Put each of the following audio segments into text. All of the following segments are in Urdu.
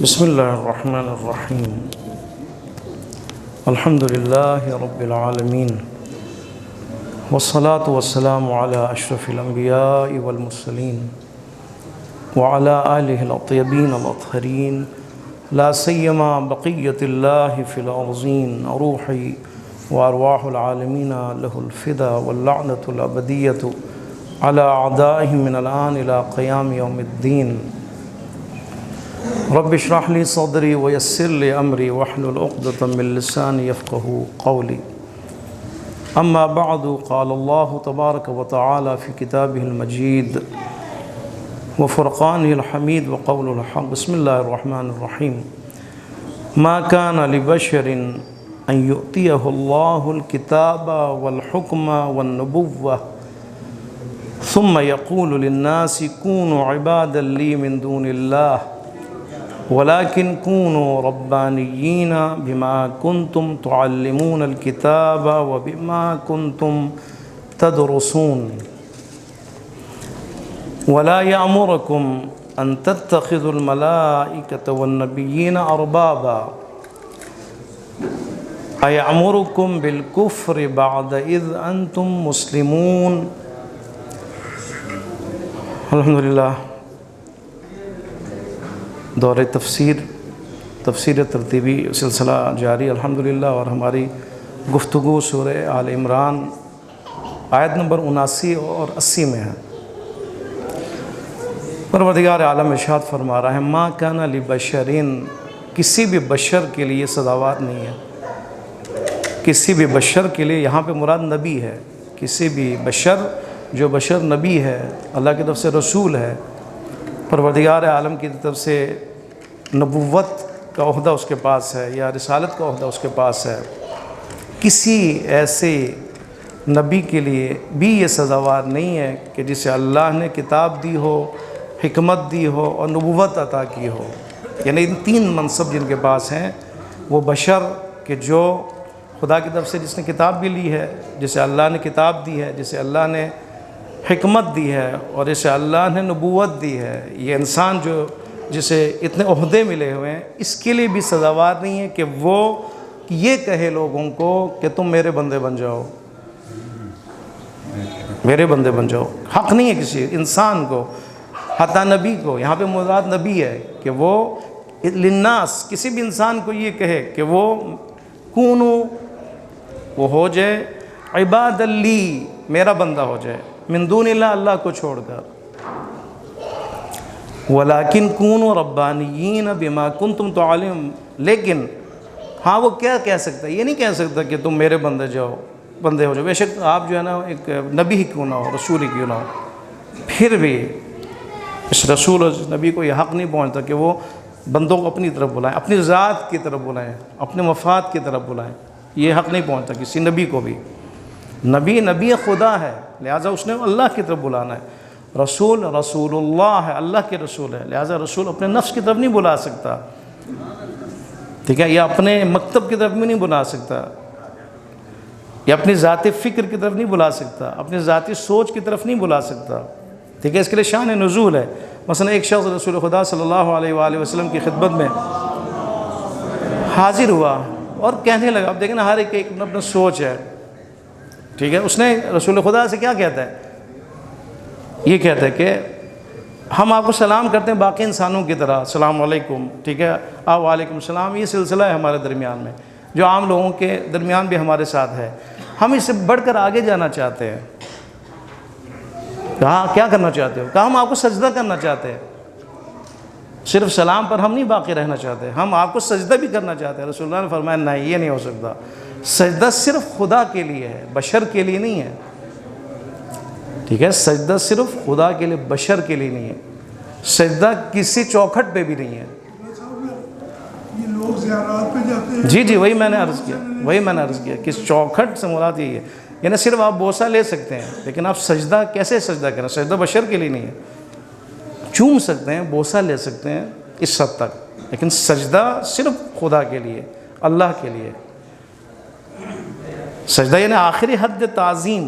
بسم اللہ الرحمن الرحیم الحمد للہ رب العالمین والصلاة والسلام علی اشرف الانبیاء والمرسلین وعلی آلہ الطیبین الاطہرین لا سیما بقیت اللہ فی الارضین روحی وارواح العالمین لہ الفدا واللعنۃ الابدیۃ علی اعدائہ من الآن الى قیام یوم الدین رب اشرح لي صدري ويسر لي أمري واحلل عقدة من لساني يفقهوا قولي أما بعد قال الله تبارك وتعالى في كتابه المجيد وفرقانه الحميد وقوله الحق بسم الله الرحمن الرحيم ما كان لبشر أن يؤتيه الله الكتاب والحكم والنبوة ثم يقول للناس كونوا عبادا لي من دون الله ولكن كونوا ربانيين بما كنتم تعلمون الكتاب وبما كنتم تدرسون ولا يأمركم أن تتخذوا الملائكة والنبيين أربابا أيأمركم بالكفر بعد إذ أنتم مسلمون الحمد لله دور تفسیر ترتیبی سلسلہ جاری الحمدللہ، اور ہماری گفتگو سورہ آل عمران آیت نمبر 79 اور 80 میں ہے۔ پروردگار عالم ارشاد فرما رہا ہے ما کان لبشرین، کسی بھی بشر کے لیے سزاوار نہیں ہے، کسی بھی بشر کے لیے، یہاں پہ مراد نبی ہے، کسی بھی بشر جو بشر نبی ہے، اللہ کی طرف سے رسول ہے، پروردگار عالم کی طرف سے نبوت کا عہدہ اس کے پاس ہے یا رسالت کا عہدہ اس کے پاس ہے، کسی ایسے نبی کے لیے بھی یہ سزاوار نہیں ہے کہ جسے اللہ نے کتاب دی ہو، حکمت دی ہو اور نبوت عطا کی ہو، یعنی ان تین منصب جن کے پاس ہیں وہ بشر کہ جو خدا کی طرف سے جس نے کتاب بھی لی ہے، جسے اللہ نے کتاب دی ہے، جسے اللہ نے حکمت دی ہے اور اسے اللہ نے نبوت دی ہے، یہ انسان جو جسے اتنے عہدے ملے ہوئے ہیں، اس کے لیے بھی سزاوار نہیں ہے کہ وہ یہ کہے لوگوں کو کہ تم میرے بندے بن جاؤ، میرے بندے بن جاؤ۔ حق نہیں ہے کسی انسان کو، حتیٰ نبی کو، یہاں پہ مراد نبی ہے کہ وہ للناس، کسی بھی انسان کو یہ کہے کہ وہ کونو، وہ ہو جائے عباد لی، میرا بندہ ہو جائے، من دون اللہ، اللہ کو چھوڑ کر، ولیکن کونوا ربانیین بما کنتم تعلمون، لیکن ہاں وہ کیا کہہ سکتا ہے، یہ نہیں کہہ سکتا کہ تم میرے بندے ہو جاؤ، بے شک آپ جو ہے نا ایک نبی ہی کیوں نہ ہو، رسول ہی کیوں نہ ہو، پھر بھی اس رسول اور نبی کو یہ حق نہیں پہنچتا کہ وہ بندوں کو اپنی طرف بلائیں، اپنی ذات کی طرف بلائیں، اپنے مفاد کی طرف بلائیں، یہ حق نہیں پہنچتا کسی نبی کو بھی۔ نبی خدا ہے، لہٰذا اس نے اللہ کی طرف بلانا ہے، رسول اللہ ہے، اللہ کے رسول ہے، لہٰذا رسول اپنے نفس کی طرف نہیں بلا سکتا، ٹھیک ہے، یا اپنے مکتب کی طرف بھی نہیں بلا سکتا، یا اپنی ذاتی فکر کی طرف نہیں بلا سکتا، اپنی ذاتی سوچ کی طرف نہیں بلا سکتا، ٹھیک ہے، اس کے لیے شان نزول ہے۔ مثلا ایک شخص رسول خدا صلی اللہ علیہ وآلہ وسلم کی خدمت میں حاضر ہوا اور کہنے لگا، اب دیکھیں نا ہر ایک اپنا سوچ ہے، ٹھیک ہے، اس نے رسول خدا سے کیا کہتا ہے، یہ کہتا ہے کہ ہم آپ کو سلام کرتے ہیں باقی انسانوں کی طرح، السلام علیکم، ٹھیک ہے، آپ وعلیکم السلام، یہ سلسلہ ہے ہمارے درمیان میں جو عام لوگوں کے درمیان بھی ہمارے ساتھ ہے، ہم اس سے بڑھ کر آگے جانا چاہتے ہیں۔ کہا کیا کرنا چاہتے ہو؟ کہا ہم آپ کو سجدہ کرنا چاہتے ہیں، صرف سلام پر ہم نہیں باقی رہنا چاہتے، ہم آپ کو سجدہ بھی کرنا چاہتے ہیں۔ رسول اللہ نے فرمایا نہیں، یہ نہیں ہو سکتا، سجدہ صرف خدا کے لیے ہے، بشر کے لیے نہیں ہے، ٹھیک ہے، سجدہ صرف خدا کے لیے، بشر کے لیے نہیں ہے، سجدہ کسی چوکھٹ پہ بھی نہیں ہے۔ یہ لوگ زیارات پہ جاتے ہیں، جی وہی میں نے عرض کیا، کس چوکھٹ سے مراد یہی ہے، یعنی صرف آپ بوسہ لے سکتے ہیں لیکن آپ سجدہ کیسے سجدہ کریں، سجدہ بشر کے لیے نہیں ہے، چوم سکتے ہیں، بوسہ لے سکتے ہیں اس حد تک، لیکن سجدہ صرف خدا کے لیے، اللہ کے لیے۔ سجدہ یعنی آخری حد تعظیم،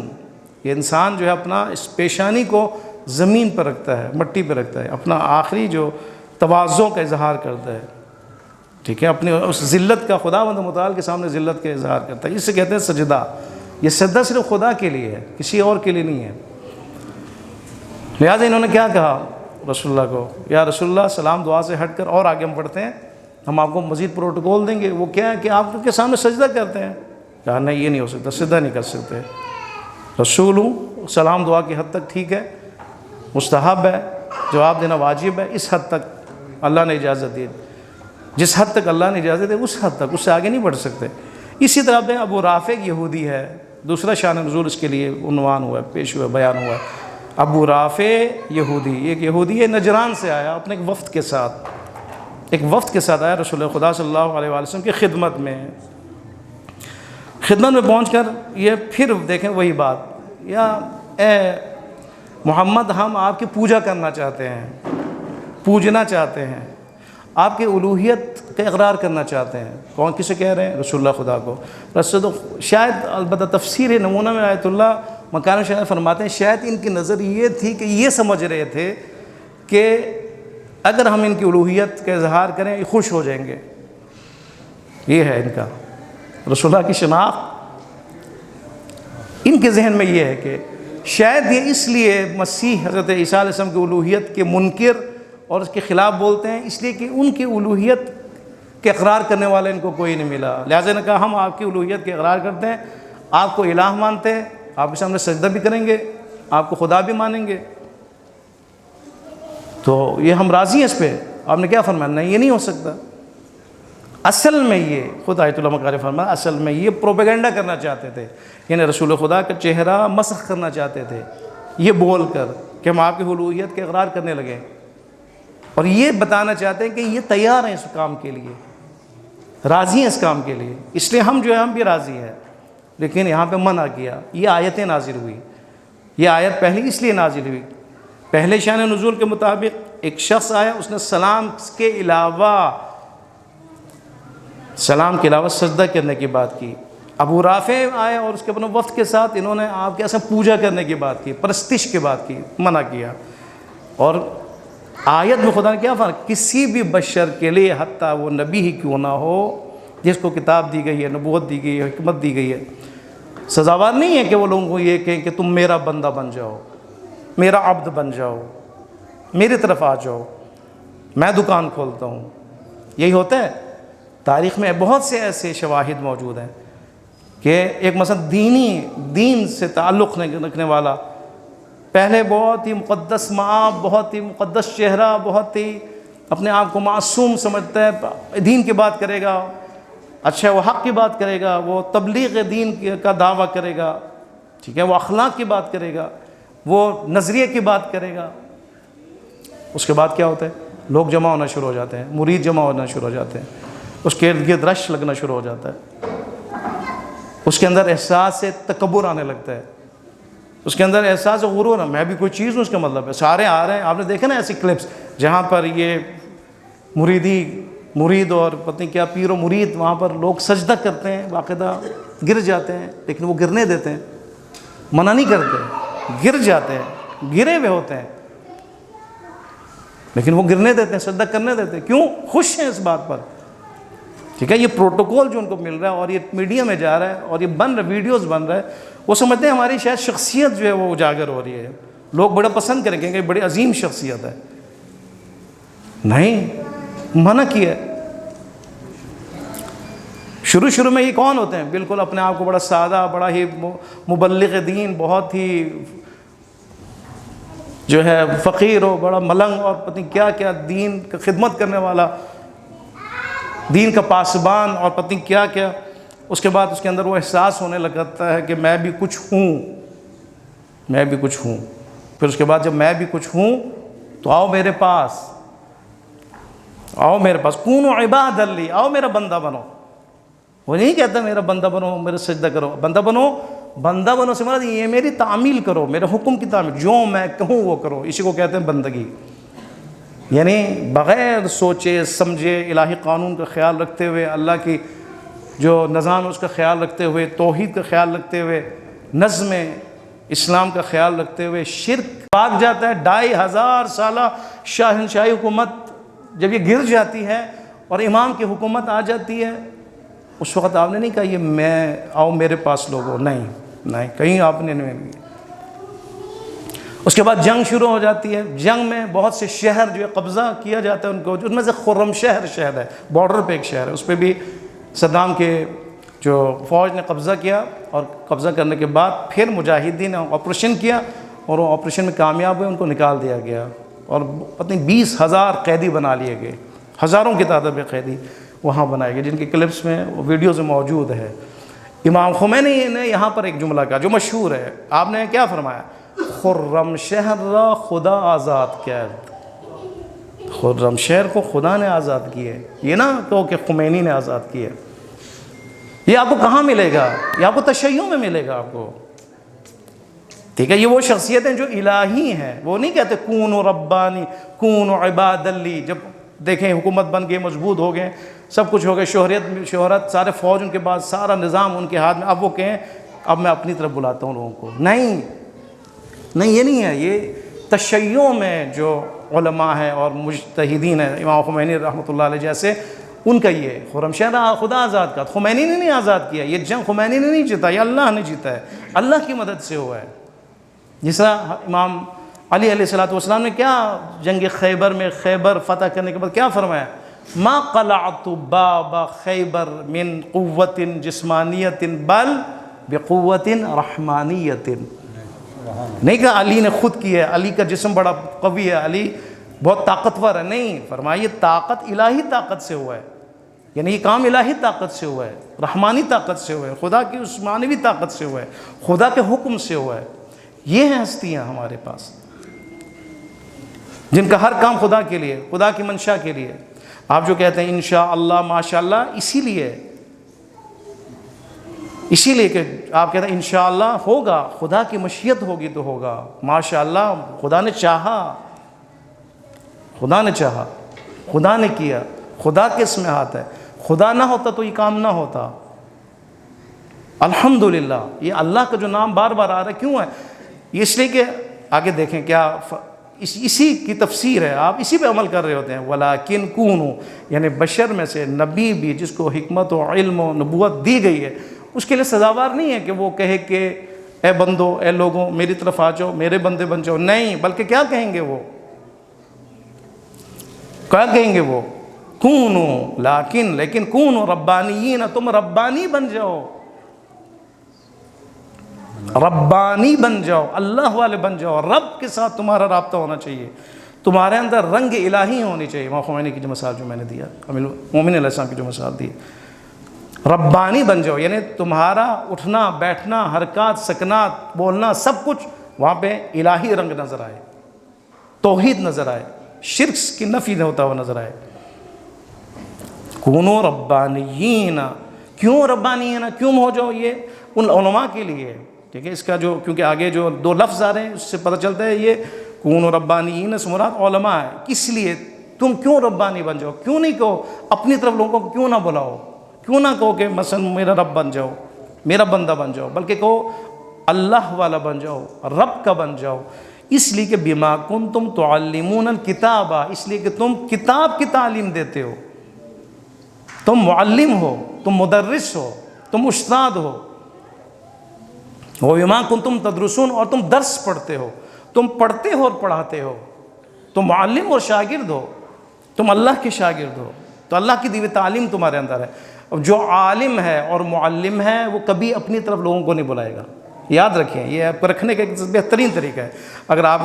یہ انسان جو ہے اپنا اس پیشانی کو زمین پر رکھتا ہے، مٹی پہ رکھتا ہے، اپنا آخری جو تواضع کا اظہار کرتا ہے، ٹھیک ہے، اپنی اس ذلت کا خداوند متعال کے سامنے ذلت کا اظہار کرتا ہے. اس سے کہتے ہیں سجدہ. یہ سجدہ صرف خدا کے لیے ہے، کسی اور کے لیے نہیں ہے. لہٰذا انہوں نے کیا کہا رسول اللہ کو، یا رسول اللہ سلام دعا سے ہٹ کر اور آگے ہم پڑھتے ہیں، ہم آپ کو مزید پروٹوکول دیں گے. وہ کیا ہے کہ آپ کے سامنے سجدہ کرتے ہیں. کہا نہیں، یہ نہیں ہو سکتا، سجدہ نہیں کر سکتے. رسول ہوں، سلام دعا کی حد تک ٹھیک ہے، مستحب ہے، جواب دینا واجب ہے، اس حد تک اللہ نے اجازت دی. جس حد تک اللہ نے اجازت دی اس حد تک، اس سے آگے نہیں بڑھ سکتے. اسی طرح پہ ابو رافع یہودی ہے، دوسرا شان نزول اس کے لیے عنوان ہوا ہے، پیش ہوا ہے، بیان ہوا ہے. ابو رافع یہودی، ایک یہودی ہے، نجران سے آیا، اپنے ایک وفد کے ساتھ آیا رسول خدا صلی اللہ علیہ وسلم کی خدمت میں پہنچ کر یہ پھر دیکھیں وہی بات، یا اے محمد ہم آپ کی پوجا کرنا چاہتے ہیں، پوجنا چاہتے ہیں، آپ کی الوہیت کا اقرار کرنا چاہتے ہیں. کون کسے کہہ رہے ہیں؟ رسول اللہ خدا کو. رسول شاید البتہ تفسیر نمونہ میں آیت اللہ مکان شاید فرماتے ہیں شاید ان کی نظر یہ تھی کہ یہ سمجھ رہے تھے کہ اگر ہم ان کی الوہیت کا اظہار کریں یہ خوش ہو جائیں گے. یہ ہے ان کا رسول اللہ کی شناخت. ان کے ذہن میں یہ ہے کہ شاید یہ اس لیے مسیح حضرت عیسیٰ علیہ السلام کی الوہیت کے منکر اور اس کے خلاف بولتے ہیں، اس لیے کہ ان کی الوہیت کے اقرار کرنے والا ان کو کوئی نہیں ملا. لہٰذا نے کہا ہم آپ کی الوہیت کے اقرار کرتے ہیں، آپ کو الہ مانتے ہیں، آپ کے سامنے سجدہ بھی کریں گے، آپ کو خدا بھی مانیں گے، تو یہ ہم راضی ہیں اس پہ. آپ نے کیا فرمایا؟ نہیں، یہ نہیں ہو سکتا. اصل میں یہ خود آیت اللہ مکاری فرمایا، اصل میں یہ پروپیگنڈا کرنا چاہتے تھے، یعنی رسول خدا کا چہرہ مسخ کرنا چاہتے تھے یہ بول کر کہ ہم آپ کی الوہیت کے اقرار کرنے لگے، اور یہ بتانا چاہتے ہیں کہ یہ تیار ہیں اس کام کے لیے، راضی ہیں اس کام کے لیے، اس لیے ہم جو ہے ہم بھی راضی ہیں. لیکن یہاں پہ منع کیا. یہ آیتیں نازل ہوئی. یہ آیت پہلی اس لیے نازل ہوئی، پہلے شان نزول کے مطابق ایک شخص آیا، اس نے سلام کے علاوہ سجدہ کرنے کی بات کی. ابو رافع آئے اور اس کے اپنے وفد کے ساتھ انہوں نے آپ کے ایسا پوجا کرنے کی بات کی، پرستش کی بات کی، منع کیا. اور آیت میں خدا نے کیا فرمایا؟ کسی بھی بشر کے لیے، حتیٰ وہ نبی ہی کیوں نہ ہو، جس کو کتاب دی گئی ہے، نبوت دی گئی ہے، حکمت دی گئی ہے، سزاوار نہیں ہے کہ وہ لوگوں کو یہ کہیں کہ تم میرا بندہ بن جاؤ، میرا عبد بن جاؤ، میری طرف آ جاؤ، میں دکان کھولتا ہوں. یہی ہوتا ہے. تاریخ میں بہت سے ایسے شواہد موجود ہیں کہ ایک مثلا دین سے تعلق رکھنے والا، پہلے بہت ہی مقدس مآب، بہت ہی مقدس چہرہ، بہت ہی اپنے آپ کو معصوم سمجھتا ہے، دین کی بات کرے گا، اچھا وہ حق کی بات کرے گا، وہ تبلیغ دین کا دعویٰ کرے گا، ٹھیک ہے، وہ اخلاق کی بات کرے گا، وہ نظریے کی بات کرے گا. اس کے بعد کیا ہوتا ہے؟ لوگ جمع ہونا شروع ہو جاتے ہیں، مرید جمع ہونا شروع ہو جاتے ہیں، اس کے ارد گرد رش لگنا شروع ہو جاتا ہے، اس کے اندر احساس تکبر آنے لگتا ہے، اس کے اندر احساس غرور ہے، میں بھی کوئی چیز ہوں. اس کا مطلب ہے سارے آ رہے ہیں. آپ نے دیکھا نا ایسی کلپس جہاں پر یہ مرید اور پتہ نہیں کیا پیر و مرید، وہاں پر لوگ سجدہ کرتے ہیں، باقاعدہ گر جاتے ہیں، لیکن وہ گرنے دیتے ہیں، منع نہیں کرتے، گر جاتے ہیں، گرے ہوئے ہوتے ہیں لیکن وہ گرنے دیتے ہیں، سجدہ کرنے دیتے ہیں. کیوں؟ خوش ہیں اس بات پر. ٹھیک ہے، یہ پروٹوکول جو ان کو مل رہا ہے اور یہ میڈیا میں جا رہا ہے اور یہ بن رہا ہے، ویڈیوز بن رہا ہے، وہ سمجھتے ہیں ہماری شاید شخصیت جو ہے وہ اجاگر ہو رہی ہے، لوگ بڑا پسند کریں گے، بڑی عظیم شخصیت ہے. نہیں، منع کیا. شروع میں یہ کون ہوتے ہیں؟ بالکل اپنے آپ کو بڑا سادہ، بڑا ہی مبلغ دین، بہت ہی جو ہے فقیر ہو، بڑا ملنگ اور پتہ نہیں کیا کیا، دین کا خدمت کرنے والا، دین کا پاسبان اور پتہ نہیں کیا کیا. اس کے بعد اس کے اندر وہ احساس ہونے لگتا ہے کہ میں بھی کچھ ہوں. پھر اس کے بعد جب میں بھی کچھ ہوں تو آؤ میرے پاس، کونوا عباد لی، آؤ میرا بندہ بنو. وہ نہیں کہتا میرا بندہ بنو، میرا سجدہ کرو. بندہ بنو سے مراد یہ میری تعمیل کرو، میرے حکم کی تعمیل، جو میں کہوں وہ کرو. اسی کو کہتے ہیں بندگی. یعنی بغیر سوچے سمجھے، الہی قانون کا خیال رکھتے ہوئے، اللہ کی جو نظام اس کا خیال رکھتے ہوئے، توحید کا خیال رکھتے ہوئے، نظم اسلام کا خیال رکھتے ہوئے، شرک بھاگ جاتا ہے. 2500 سالہ شاہنشاہی حکومت جب یہ گر جاتی ہے اور امام کی حکومت آ جاتی ہے، اس وقت آپ نے نہیں کہا یہ میں آؤ میرے پاس لوگوں، نہیں کہیں آپ نے نہیں۔ اس کے بعد جنگ شروع ہو جاتی ہے، جنگ میں بہت سے شہر جو ہے قبضہ کیا جاتا ہے ان کو، ان میں سے خرم شہر ہے، بارڈر پہ ایک شہر ہے، اس پہ بھی صدام کے جو فوج نے قبضہ کیا، اور قبضہ کرنے کے بعد پھر مجاہدین نے آپریشن کیا، اور وہ آپریشن میں کامیاب ہوئے، ان کو نکال دیا گیا، اور پتہ نہیں 20,000 قیدی بنا لیے گئے، ہزاروں کی تعداد میں قیدی وہاں بنائے گئے، جن کی کلپس میں ویڈیوز میں موجود ہے۔ امام خمینی نے یہاں پر ایک جملہ کہا جو مشہور ہے، آپ نے کیا فرمایا؟ خرم شہر را خدا آزاد کرد، خرم شہر کو خدا نے آزاد کیا ہے، یہ نہ کہو کہ خمینی نے آزاد کیا ہے۔ یہ آپ کو کہاں ملے گا؟ یہ آپ کو تشیع میں ملے گا آپ کو، ٹھیک ہے؟ یہ وہ شخصیتیں جو الہی ہیں، وہ نہیں کہتے کون ربانی کون عباد لی، جب دیکھیں حکومت بن گئے، مضبوط ہو گئے، سب کچھ ہو گئے، شہرت، سارے فوج ان کے بعد، سارا نظام ان کے ہاتھ میں، اب وہ کہیں اب میں اپنی طرف بلاتا ہوں لوگوں کو، نہیں، یہ نہیں ہے۔ یہ تشیع میں جو علماء ہیں اور مجتہدین ہیں، امام خمینی رحمۃ اللہ علیہ جیسے، ان کا یہ خرم شہر خدا آزاد کا، خمینی نے نہیں آزاد کیا، یہ جنگ خمینی نے نہیں جیتا، یہ اللہ نے جیتا ہے، اللہ کی مدد سے ہوا ہے۔ جس طرح امام علی علیہ السلام نے کیا جنگ خیبر میں، خیبر فتح کرنے کے بعد کیا فرمایا؟ ما قلعت باب خیبر من قوت جسمانیت بل بقوت رحمانیت، نہیں کہا علی نے خود کی ہے، علی کا جسم بڑا قوی ہے، علی بہت طاقتور ہے، نہیں، فرمایا یہ طاقت الہی طاقت سے ہوا ہے، یعنی یہ کام الہی طاقت سے ہوا ہے، رحمانی طاقت سے ہوا ہے، خدا کی اس معنوی طاقت سے ہوا ہے، خدا کے حکم سے ہوا ہے۔ یہ ہیں ہستیاں ہمارے پاس جن کا ہر کام خدا کے لیے، خدا کی منشا کے لیے۔ آپ جو کہتے ہیں انشاءاللہ ماشاءاللہ، اسی لیے کہ آپ کہتے ہیں انشاءاللہ ہوگا، خدا کی مشیت ہوگی تو ہوگا، ماشاءاللہ خدا نے چاہا، خدا نے کیا، خدا کے اس میں ہاتھ ہے، خدا نہ ہوتا تو یہ کام نہ ہوتا۔ الحمدللہ، یہ اللہ کا جو نام بار بار آ رہا ہے کیوں ہے؟ اس لیے کہ آگے دیکھیں کیا اسی کی تفسیر ہے، آپ اسی پہ عمل کر رہے ہوتے ہیں۔ ولیکن کونو، یعنی بشر میں سے نبی بھی جس کو حکمت و علم و نبوت دی گئی ہے، اس کے لیے سزاوار نہیں ہے کہ وہ کہے کہ اے بندو، اے لوگوں میری طرف آ جاؤ، میرے بندے بن جاؤ، نہیں، بلکہ کیا کہیں گے وہ؟ کونو، لیکن کونو ربانیین، تم ربانی بن جاؤ، اللہ والے بن جاؤ، رب کے ساتھ تمہارا رابطہ ہونا چاہیے، تمہارے اندر رنگ الہی ہونی چاہیے۔ امام خمینی کی جو مثال جو میں نے دیا، امیر المومنین علیہ السلام کی جو مثال دی، ربانی بن جاؤ، یعنی تمہارا اٹھنا بیٹھنا، حرکات سکنات، بولنا، سب کچھ وہاں پہ الہی رنگ نظر آئے، توحید نظر آئے، شرک کی نفی ہوتا ہوا نظر آئے۔ کونو ربانیین، کیوں ربانیین، کیوں ہو جاؤ؟ یہ ان علماء کے لیے، ٹھیک ہے؟ اس کا جو کیونکہ آگے جو 2 لفظ آ رہے ہیں اس سے پتہ چلتا ہے یہ کونو ربانیین سے مراد علماء ہے۔ کس لیے تم کیوں ربانی بن جاؤ؟ کیوں نہیں کہو اپنی طرف لوگوں کو، کیوں نہ بلاؤ، کیوں نہ کہو کہ مثلا میرا رب بن جاؤ، میرا بندہ بن جاؤ، بلکہ کہو اللہ والا بن جاؤ، رب کا بن جاؤ۔ اس لیے کہ بما کنتم تعلمون الکتاب، اس لیے کہ تم کتاب کی تعلیم دیتے ہو، تم معلم ہو، تم مدرس ہو، تم استاد ہو، وَبِمَا كُنْتُمْ تَدْرُسُونَ، اور تم درس پڑھتے ہو، تم پڑھتے ہو اور پڑھاتے ہو، تم معلم اور شاگرد ہو، تم اللہ کے شاگرد ہو، تو اللہ کی دی ہوئی تعلیم تمہارے اندر ہے۔ اب جو عالم ہے اور معلم ہے وہ کبھی اپنی طرف لوگوں کو نہیں بلائے گا، یاد رکھیں، یہ آپ کو رکھنے کا ایک بہترین طریقہ ہے۔ اگر آپ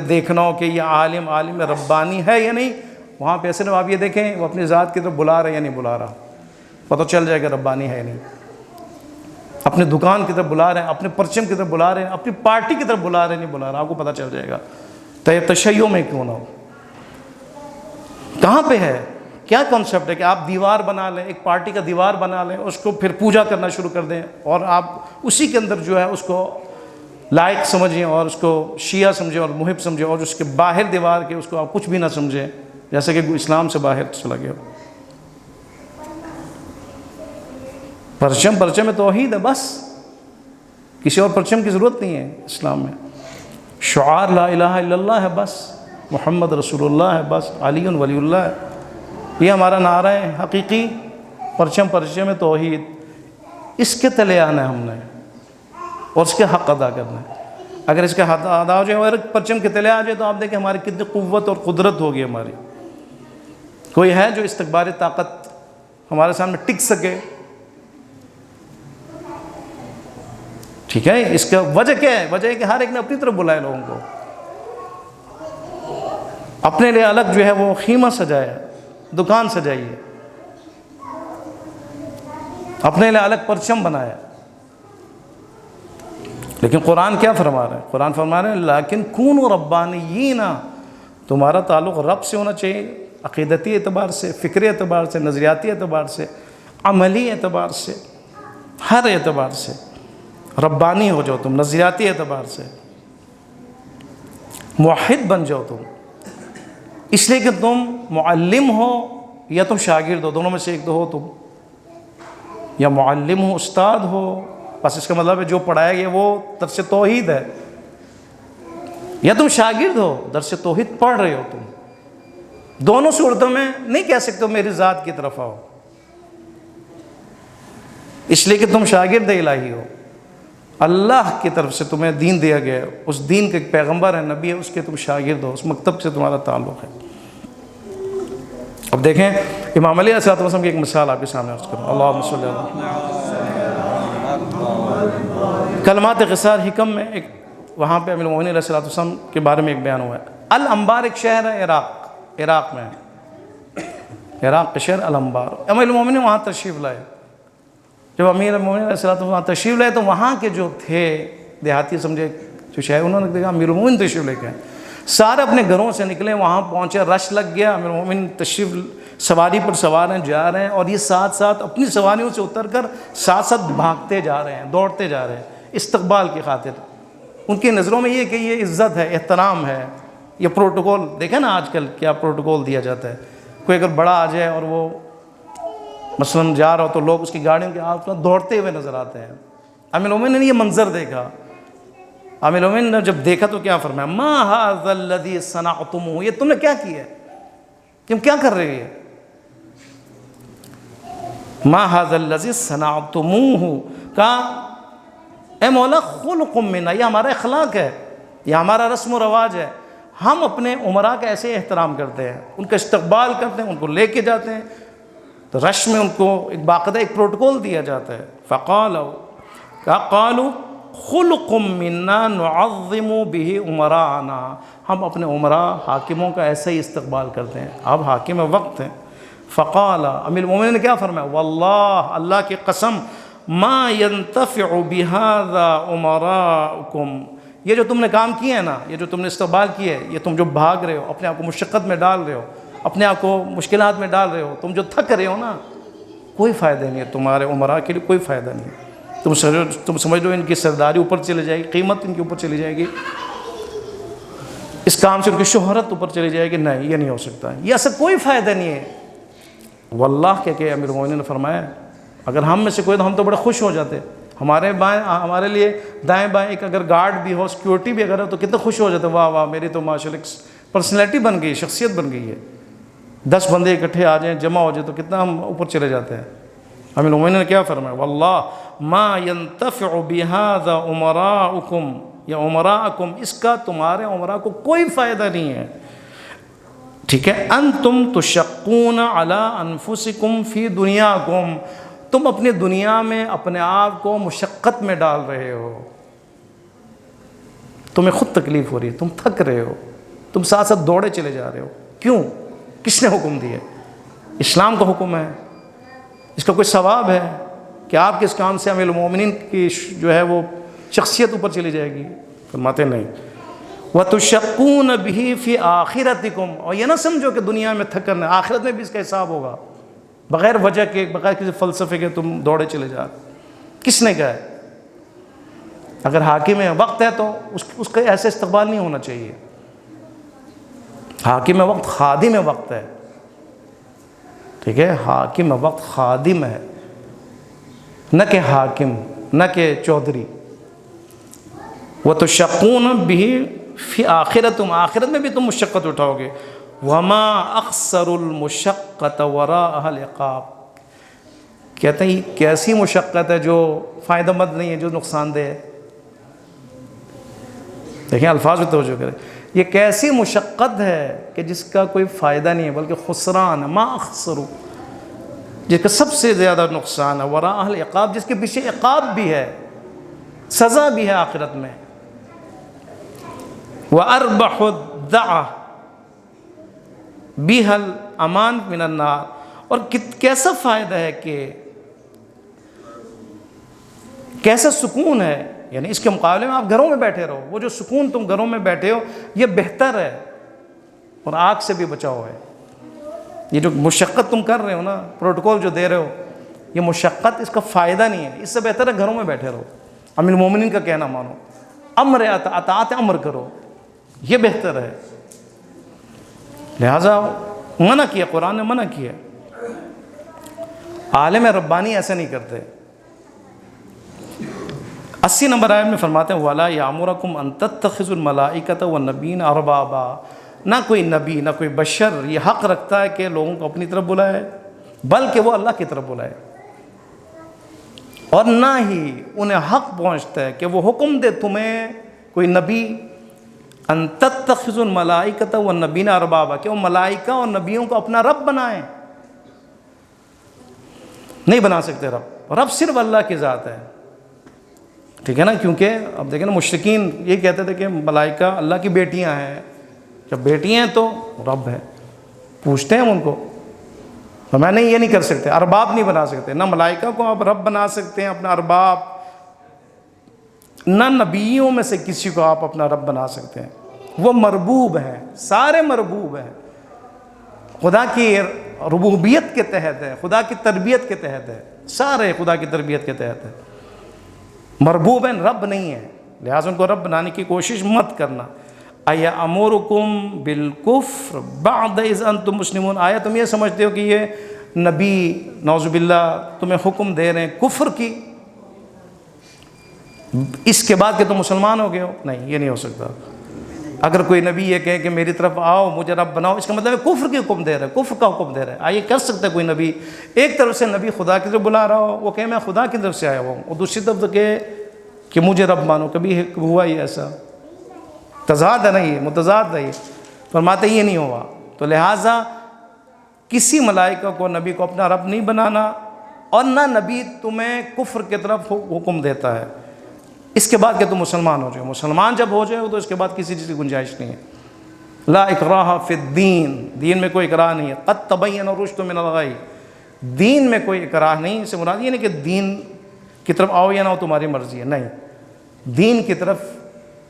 دیکھنا ہو کہ یہ عالم ربانی ہے یا نہیں، وہاں پہ ایسے آپ یہ دیکھیں وہ اپنی ذات کی طرف بلا رہا ہے یا نہیں بلا رہا، پتہ چل جائے گا ربانی ہے یا نہیں۔ اپنے دکان کی طرف بلا رہے ہیں، اپنے پرچم کی طرف بلا رہے ہیں، اپنی پارٹی کی طرف بلا رہے ہیں، نہیں بلا رہا، آپ کو پتہ چل جائے گا۔ تو یہ تشیع میں کیوں نہ ہو، کہاں پہ ہے؟ کیا کانسیپٹ ہے کہ آپ دیوار بنا لیں، ایک پارٹی کا دیوار بنا لیں، اس کو پھر پوجا کرنا شروع کر دیں، اور آپ اسی کے اندر جو ہے اس کو لائق سمجھیں اور اس کو شیعہ سمجھیں اور محب سمجھیں، اور اس کے باہر دیوار کے اس کو آپ کچھ بھی نہ سمجھیں، جیسے کہ اسلام سے باہر چلا گیا۔ پرچم میں توحید ہے، بس کسی اور پرچم کی ضرورت نہیں ہے اسلام میں۔ شعار لا الہ الا اللہ ہے، بس محمد رسول اللہ ہے، بس علی ولی اللہ ہے، یہ ہمارا نعرہ ہے حقیقی، پرچم میں توحید، اس کے تلے آنا ہے ہم نے اور اس کے حق ادا کرنا ہے۔ اگر اس کے حق ادا ہو جائے اور پرچم کے تلے آ جائے تو آپ دیکھیں ہماری کتنی قوت اور قدرت ہوگی ہماری۔ کوئی ہے جو استکباری طاقت ہمارے سامنے ٹک سکے؟ ٹھیک ہے، اس کا وجہ کیا ہے؟ وجہ ہے کہ ہر ایک نے اپنی طرف بلائے لوگوں کو، اپنے لیے الگ جو ہے وہ خیمہ سجایا، دکان سجائی ہے، اپنے لیے الگ پرچم بنایا۔ لیکن قرآن کیا فرما رہا ہے؟ قرآن فرما رہے ہیں لیکن کونوا ربانیین، تمہارا تعلق رب سے ہونا چاہیے، عقیدتی اعتبار سے، فکری اعتبار سے، نظریاتی اعتبار سے، عملی اعتبار سے، ہر اعتبار سے ربانی ہو جاؤ تم، نظریاتی اعتبار سے موحد بن جاؤ تم، اس لیے کہ تم معلم ہو یا تم شاگرد ہو، دونوں میں سے ایک تو ہو تم، یا معلم ہو استاد ہو، بس اس کا مطلب ہے جو پڑھایا گیا وہ درس توحید ہے، یا تم شاگرد ہو درس توحید پڑھ رہے ہو، تم دونوں صورتوں میں نہیں کہہ سکتے ہو میری ذات کی طرف آؤ، اس لیے کہ تم شاگرد الہی ہو، اللہ کی طرف سے تمہیں دین دیا گیا ہے، اس دین کے ایک پیغمبر ہے، نبی ہے، اس کے تم شاگرد ہو، اس مکتب سے تمہارا تعلق ہے۔ اب دیکھیں امام علی علیہ السلام کی ایک مثال آپ کے سامنے عرض کروں، اللہم صلی اللہ کلمات قصار حکم میں ایک وہاں پہ امیر المومنین علیہ السلام کے بارے میں ایک بیان ہوا ہے۔ الانبار ایک شہر ہے عراق میں، عراق کے شہر الانبار، امیر المومنین وہاں تشریف لائے۔ جب امیر المومنین علیہ السلام وہاں تشریف لائے تو وہاں کے جو تھے دیہاتی سمجھے جو شہر، انہوں نے دیکھا امیر المومنین تشریف لے کے آئے، سارے اپنے گھروں سے نکلے، وہاں پہنچے، رش لگ گیا، امیر المومنین تشریف سواری پر سوار ہیں، جا رہے ہیں، اور یہ ساتھ ساتھ اپنی سواریوں سے اتر کر ساتھ ساتھ بھاگتے جا رہے ہیں، دوڑتے جا رہے ہیں استقبال کی خاطر۔ ان کی نظروں میں یہ کہ یہ عزت ہے، احترام ہے، یہ پروٹوکول دیکھیں نا آج کل کیا پروٹوکول دیا جاتا ہے، کوئی اگر بڑا آ جائے اور وہ مثلاً جا رہا ہو تو لوگ اس کی گاڑیوں کے آس پاس دوڑتے ہوئے نظر آتے ہیں۔ امیر المومنین نے یہ منظر دیکھا، امیر المومنین نے جب دیکھا تو کیا فرمایا، ما ھذا الذی صنعتموہ، یہ تم نے کیا کیا ہے، تم کیا کر رہے ہو، ما ھذا الذی صنعتموہ، کہا اے مولا خلق منا، یہ ہمارا اخلاق ہے، یہ ہمارا رسم و رواج ہے، ہم اپنے عمراء کا ایسے احترام کرتے ہیں، ان کا استقبال کرتے ہیں، ان کو لے کے جاتے ہیں، تو رش میں ان کو ایک باقاعدہ ایک پروٹوکول دیا جاتا ہے۔ قالوا خلق منا نعظم به عمراءنا، ہم اپنے عمراء حاکموں کا ایسا ہی استقبال کرتے ہیں، اب حاکم وقت ہیں۔ فقال، امیر المومنین نے کیا فرمایا، واللہ، اللہ کی قسم، ما ينتفع بهذا عمراءكم، یہ جو تم نے کام کیے ہیں نا، یہ جو تم نے استقبال کیے ہے، یہ تم جو بھاگ رہے ہو، اپنے آپ کو مشقت میں ڈال رہے ہو، اپنے آپ کو مشکلات میں ڈال رہے ہو، تم جو تھک رہے ہو نا، کوئی فائدہ نہیں ہے تمہارے عمراء کے لیے، کوئی فائدہ نہیں ہے۔ تم سمجھ لو ان کی سرداری اوپر چلی جائے گی، قیمت ان کے اوپر چلی جائے گی، اس کام سے ان کی شہرت اوپر چلی جائے گی، نہیں یہ نہیں ہو سکتا، یہ اصل کوئی فائدہ نہیں ہے۔ واللہ کہ امیر المومنین نے فرمایا اگر ہم میں سے کوئی تو ہم تو بڑے خوش ہو جاتے، ہمارے بائیں ہمارے لیے دائیں بائیں ایک اگر گارڈ بھی ہو، سیکیورٹی بھی اگر ہو تو کتنے خوش ہو جاتے، واہ واہ میری تو ماشاء اللہ پرسنالٹی بن گئی، شخصیت بن گئی ہے، 10 بندے اکٹھے آ جائیں، جمع ہو جائے تو کتنا ہم اوپر چلے جاتے ہیں۔ امیر المومنین نے کیا فرمایا، واللہ ما ينتفع بهذا عمراءكم یا عمراءکم، اس کا تمہارے عمراء کو کوئی فائدہ نہیں ہے، ٹھیک ہے۔ انتم تشقون علی انفسکم فی دنیاکم، تم اپنی دنیا میں اپنے آپ کو مشقت میں ڈال رہے ہو، تمہیں خود تکلیف ہو رہی ہے، تم تھک رہے ہو، تم ساتھ ساتھ دوڑے چلے جا رہے ہو، کیوں؟ کس نے حکم دیا؟ اسلام کا حکم ہے، اس کا کوئی ثواب ہے کہ آپ کے اس کام سے امیر المومنین کی جو ہے وہ شخصیت اوپر چلی جائے گی؟ فرماتے نہیں۔ وَتُشَقُّونَ بِهِ فِي آخِرَتِكُمْ، اور یہ نہ سمجھو کہ دنیا میں تھکن ہے، آخرت میں بھی اس کا حساب ہوگا، بغیر وجہ کے، بغیر کسی فلسفے کے تم دوڑے چلے جا، کس نے کہا ہے؟ اگر حاکم وقت ہے تو اس کا ایسے استقبال نہیں ہونا چاہیے۔ حاکم وقت خادم وقت ہے، ٹھیک ہے، حاکم وقت خادم ہے، نہ کہ حاکم، نہ کہ چودھری۔ وَتُشَقُّونَ بِهِ فِي آخِرَتُمْ، آخرت میں بھی تم مشقت اٹھاؤ گے۔ وما اخسر المشقت وراء العقاب، کہتے ہیں یہ کیسی مشقت ہے جو فائدہ مند نہیں ہے، جو نقصان دہ ہے۔ دیکھیں الفاظ میں توجہ کریں، یہ کیسی مشقت ہے کہ جس کا کوئی فائدہ نہیں ہے بلکہ خسران ہے، ما اخسر، جس کا سب سے زیادہ نقصان ہے، وراء العقاب، جس کے پیچھے عقاب بھی ہے، سزا بھی ہے آخرت میں۔ وَأَرْبَحُ الدَّعَةِ بِهَا الْأَمَانُ مِنَ النَّارِ، اور کیسا فائدہ ہے کہ کیسا سکون ہے، یعنی اس کے مقابلے میں آپ گھروں میں بیٹھے رہو، وہ جو سکون تم گھروں میں بیٹھے ہو یہ بہتر ہے اور آگ سے بھی بچاؤ ہے۔ یہ جو مشقت تم کر رہے ہو نا، پروٹوکول جو دے رہے ہو، یہ مشقت، اس کا فائدہ نہیں ہے، اس سے بہتر ہے گھروں میں بیٹھے رہو، امیر المومنین کا کہنا مانو، امر اطاعت امر کرو، یہ بہتر ہے۔ لہٰذا منع کیا، قرآن نے منع کیا۔ عالم ربانی ایسا نہیں کرتے۔ 80 نمبر آیت میں فرماتے ہیں وَلَا يَأْمُرَكُمْ أَن تَتَّخِذُوا الْمَلَائِكَةَ وَالنَّبِيِّينَ أَرْبَابًا، نہ کوئی نبی نہ کوئی بشر یہ حق رکھتا ہے کہ لوگوں کو اپنی طرف بلائے، بلکہ وہ اللہ کی طرف بلائے، اور نہ ہی انہیں حق پہنچتا ہے کہ وہ حکم دے تمہیں کوئی نبی ان تتخذوا الملائکۃ والنبیین اربابا، کہ وہ ملائکہ اور نبیوں کو اپنا رب بنائیں۔ نہیں بنا سکتے رب، رب صرف اللہ کی ذات ہے، ٹھیک ہے نا؟ کیونکہ اب دیکھیں نا، مشرکین یہ کہتے تھے کہ ملائکہ اللہ کی بیٹیاں ہیں، جب بیٹیاں ہیں تو رب ہے، پوچھتے ہیں ہم ان کو، میں نہیں، یہ نہیں کر سکتے، ارباب نہیں بنا سکتے، نہ ملائکہ کو آپ رب بنا سکتے ہیں اپنا ارباب، نہ نبیوں میں سے کسی کو آپ اپنا رب بنا سکتے ہیں، وہ مربوب ہیں، سارے مربوب ہیں، خدا کی ربوبیت کے تحت ہے، خدا کی تربیت کے تحت ہے، سارے خدا کی تربیت کے تحت ہے، مربوب ہیں، رب نہیں ہے، لہٰذا ان کو رب بنانے کی کوشش مت کرنا۔ اَیَأْمُرُکُم بِالْکُفْرِ بَعْدَ اِذْ أَنْتُم مُسْلِمُونَ، آیا تم یہ سمجھتے ہو کہ یہ نبی نعوذ باللہ تمہیں حکم دے رہے ہیں کفر کی اس کے بعد کہ تم مسلمان ہو گئے ہو؟ نہیں، یہ نہیں ہو سکتا۔ اگر کوئی نبی یہ کہے کہ میری طرف آؤ، مجھے رب بناؤ، اس کا مطلب ہے کفر کی حکم دے رہا ہے، کفر کا حکم دے رہا ہے۔ آئیے کر سکتا ہے کوئی نبی ایک طرف سے نبی خدا کی طرف بلا رہا ہو، وہ کہے میں خدا کی طرف سے آیا ہوں، اور دوسری طرف تو کہے کہ مجھے رب مانو، کبھی ہوا ہی ایسا؟ تضاد ہے نا، یہ متضاد ہے، یہ فرماتے یہ نہیں ہوا۔ تو لہٰذا کسی ملائکہ کو، نبی کو اپنا رب نہیں بنانا، اور نہ نبی تمہیں کفر کی طرف حکم دیتا ہے اس کے بعد کہ تم مسلمان ہو جائے۔ مسلمان جب ہو جائے تو اس کے بعد کسی چیز کی گنجائش نہیں ہے۔ لا اکراہ فی الدین، دین میں کوئی اکراہ نہیں ہے۔ قد تبین الرشد من الغی، دین میں کوئی اکراہ نہیں، اس سے مراد یہ نہیں کہ دین کی طرف آؤ یا نہ ہو تمہاری مرضی ہے، نہیں، دین کی طرف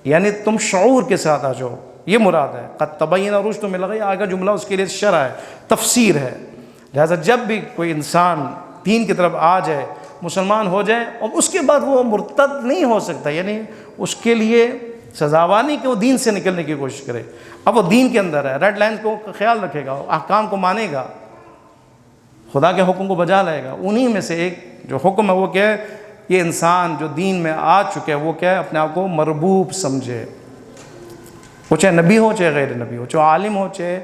یعنی تم شعور کے ساتھ آ جاؤ، یہ مراد ہے۔ قد تبین الرشد من الغی، آگے جملہ اس کے لیے شرح ہے، تفسیر ہے۔ لہٰذا جب بھی کوئی انسان دین کی طرف آ جائے، مسلمان ہو جائے، اور اس کے بعد وہ مرتد نہیں ہو سکتا، یعنی اس کے لیے سزاوار نہیں کہ وہ دین سے نکلنے کی کوشش کرے، اب وہ دین کے اندر ہے، ریڈ لائن کو خیال رکھے گا، احکام کو مانے گا، خدا کے حکم کو بجا لائے گا۔ انہی میں سے ایک جو حکم ہے وہ کیا ہے؟ یہ انسان جو دین میں آ چکے وہ کیا ہے؟ اپنے آپ کو مربوب سمجھے، وہ چاہے نبی ہو چاہے غیر نبی ہو، چاہے عالم ہو چاہے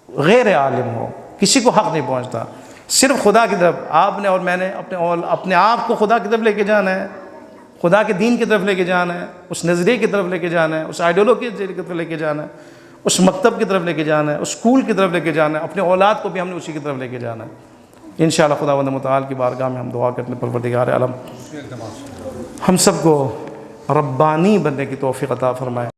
غیر عالم ہو، کسی کو حق نہیں پہنچتا، صرف خدا کی طرف آپ نے اور میں نے اپنے آپ کو خدا کی طرف لے کے جانا ہے، خدا کے دین کی طرف لے کے جانا ہے، اس نظریے کی طرف لے کے جانا ہے، اس آئیڈیالوجی کی طرف لے کے جانا ہے، اس مکتب کی طرف لے کے جانا ہے، اس اسکول کی طرف لے کے جانا ہے، اپنے اولاد کو بھی ہم نے اسی کی طرف لے کے جانا ہے۔ انشاءاللہ خداوند متعال کی بارگاہ میں ہم دعا کرتے ہیں پروردگار عالم ہم سب کو ربانی بننے کی توفیق عطا فرمائے۔